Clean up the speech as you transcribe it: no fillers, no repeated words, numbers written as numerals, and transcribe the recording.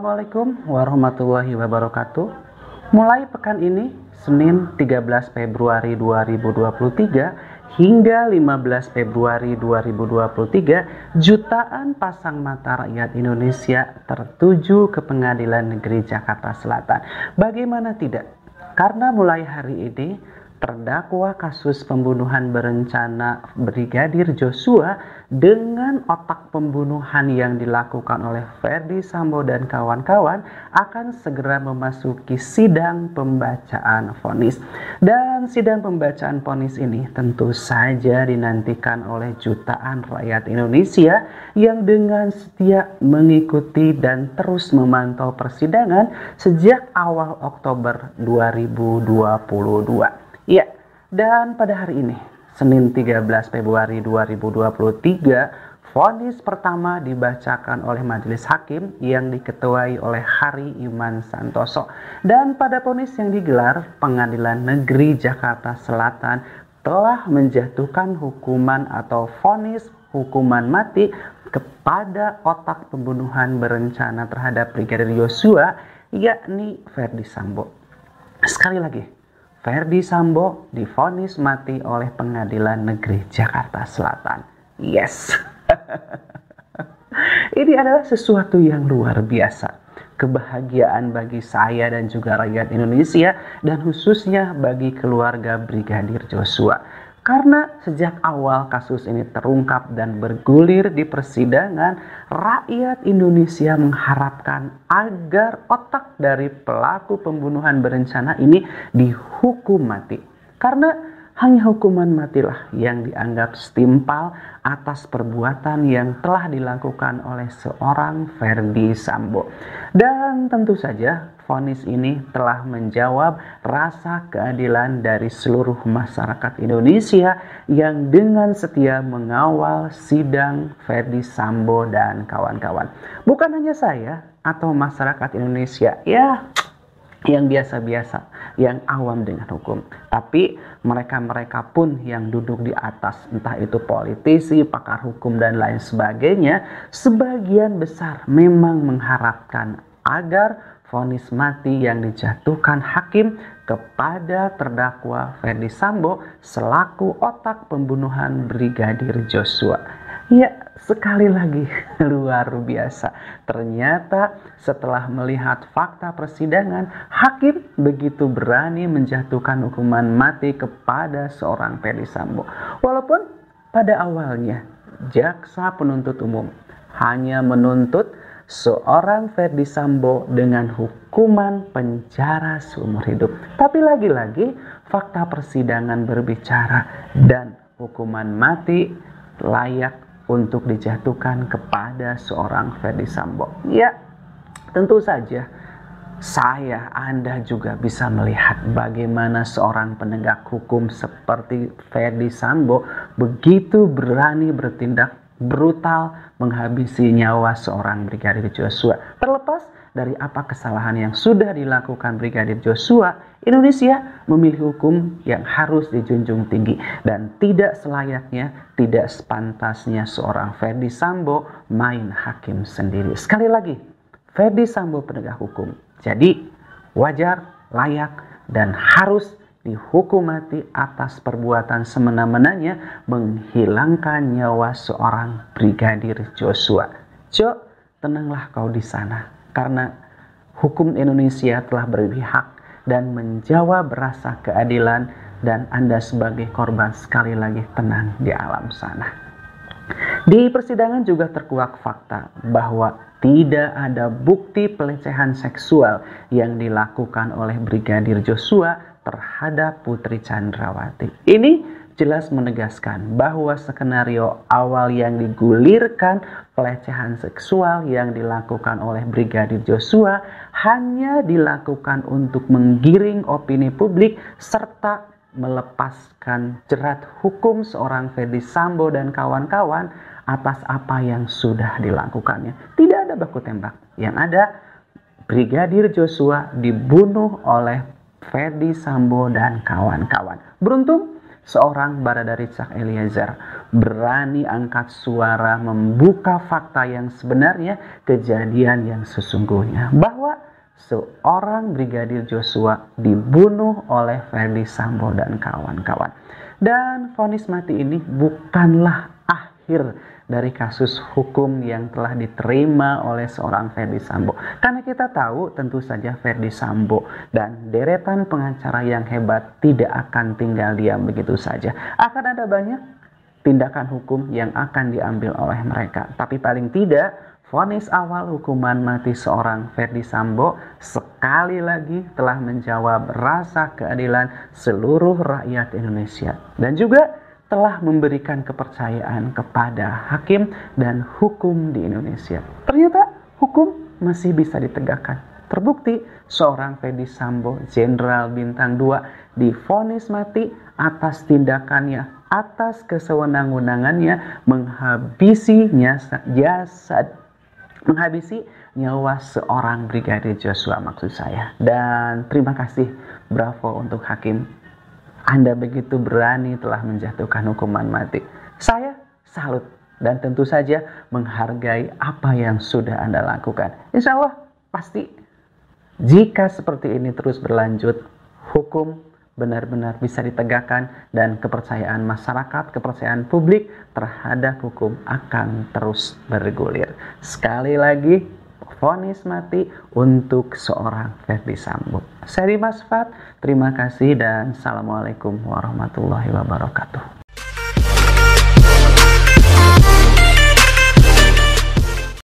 Assalamualaikum warahmatullahi wabarakatuh. Mulai pekan ini, Senin 13 Februari 2023 hingga 15 Februari 2023, jutaan pasang mata rakyat Indonesia tertuju ke Pengadilan Negeri Jakarta Selatan. Bagaimana tidak? Karena mulai hari ini, terdakwa kasus pembunuhan berencana Brigadir Joshua dengan otak pembunuhan yang dilakukan oleh Ferdy Sambo dan kawan-kawan akan segera memasuki sidang pembacaan vonis. Dan sidang pembacaan vonis ini tentu saja dinantikan oleh jutaan rakyat Indonesia yang dengan setia mengikuti dan terus memantau persidangan sejak awal Oktober 2022. Ya, dan pada hari ini, Senin 13 Februari 2023, vonis pertama dibacakan oleh majelis hakim yang diketuai oleh Hari Iman Santoso. Dan pada vonis yang digelar, Pengadilan Negeri Jakarta Selatan telah menjatuhkan hukuman atau vonis hukuman mati kepada otak pembunuhan berencana terhadap Brigadir Joshua, yakni Ferdy Sambo. Sekali lagi, Ferdy Sambo divonis mati oleh Pengadilan Negeri Jakarta Selatan. Yes. Ini adalah sesuatu yang luar biasa. Kebahagiaan bagi saya dan juga rakyat Indonesia, dan khususnya bagi keluarga Brigadir Joshua. Karena sejak awal kasus ini terungkap dan bergulir di persidangan, rakyat Indonesia mengharapkan agar otak dari pelaku pembunuhan berencana ini dihukum mati. Karena hanya hukuman matilah yang dianggap setimpal atas perbuatan yang telah dilakukan oleh seorang Ferdy Sambo. Dan tentu saja vonis ini telah menjawab rasa keadilan dari seluruh masyarakat Indonesia yang dengan setia mengawal sidang Ferdy Sambo dan kawan-kawan. Bukan hanya saya atau masyarakat Indonesia yang biasa-biasa, yang awam dengan hukum, tapi mereka-mereka pun yang duduk di atas, entah itu politisi, pakar hukum dan lain sebagainya, sebagian besar memang mengharapkan agar vonis mati yang dijatuhkan hakim kepada terdakwa Ferdy Sambo selaku otak pembunuhan Brigadir Joshua. Ya, sekali lagi luar biasa. Ternyata setelah melihat fakta persidangan, hakim begitu berani menjatuhkan hukuman mati kepada seorang Ferdy Sambo. Walaupun pada awalnya jaksa penuntut umum hanya menuntut seorang Ferdy Sambo dengan hukuman penjara seumur hidup. Tapi lagi-lagi fakta persidangan berbicara dan hukuman mati layak untuk dijatuhkan kepada seorang Ferdy Sambo. Ya, tentu saja saya, Anda juga bisa melihat bagaimana seorang penegak hukum seperti Ferdy Sambo begitu berani bertindak brutal menghabisi nyawa seorang Brigadir Joshua. Terlepas dari apa kesalahan yang sudah dilakukan Brigadir Joshua, Indonesia memilih hukum yang harus dijunjung tinggi dan tidak selayaknya, tidak sepantasnya seorang Ferdy Sambo main hakim sendiri. Sekali lagi, Ferdy Sambo penegak hukum. Jadi wajar, layak, dan harus dihukum mati atas perbuatan semena-menanya menghilangkan nyawa seorang Brigadir Joshua. Tenanglah kau di sana, karena hukum Indonesia telah berpihak dan menjawab rasa keadilan, dan Anda sebagai korban sekali lagi tenang di alam sana. Di persidangan juga terkuak fakta bahwa tidak ada bukti pelecehan seksual yang dilakukan oleh Brigadir Joshua terhadap Putri Chandrawati. Ini jelas menegaskan bahwa skenario awal yang digulirkan pelecehan seksual yang dilakukan oleh Brigadir Joshua hanya dilakukan untuk menggiring opini publik serta melepaskan jerat hukum seorang Ferdy Sambo dan kawan-kawan atas apa yang sudah dilakukannya. Tidak ada baku tembak. Yang ada, Brigadir Joshua dibunuh oleh Ferdy Sambo dan kawan-kawan. Beruntung seorang Barada Richard Eliezer berani angkat suara membuka fakta yang sebenarnya, kejadian yang sesungguhnya, bahwa seorang Brigadir Joshua dibunuh oleh Ferdy Sambo dan kawan-kawan. Dan vonis mati ini bukanlah akhir dari kasus hukum yang telah diterima oleh seorang Ferdy Sambo. Karena kita tahu tentu saja Ferdy Sambo dan deretan pengacara yang hebat tidak akan tinggal diam begitu saja. Akan ada banyak tindakan hukum yang akan diambil oleh mereka. Tapi paling tidak, vonis awal hukuman mati seorang Ferdy Sambo sekali lagi telah menjawab rasa keadilan seluruh rakyat Indonesia. Dan juga telah memberikan kepercayaan kepada hakim dan hukum di Indonesia. Ternyata hukum masih bisa ditegakkan. Terbukti seorang Ferdy Sambo, Jenderal Bintang 2, divonis mati atas tindakannya, atas kesewenang-wenangannya menghabisi nyawa seorang Brigadir Joshua maksud saya. Dan terima kasih, bravo untuk hakim. Anda begitu berani telah menjatuhkan hukuman mati. Saya salut dan tentu saja menghargai apa yang sudah Anda lakukan. Insya Allah pasti jika seperti ini terus berlanjut, hukum benar-benar bisa ditegakkan dan kepercayaan masyarakat, kepercayaan publik terhadap hukum akan terus bergulir. Sekali lagi, vonis mati untuk seorang Ferdy Sambo. Saya Dimas Fat, terima kasih dan Assalamualaikum warahmatullahi wabarakatuh.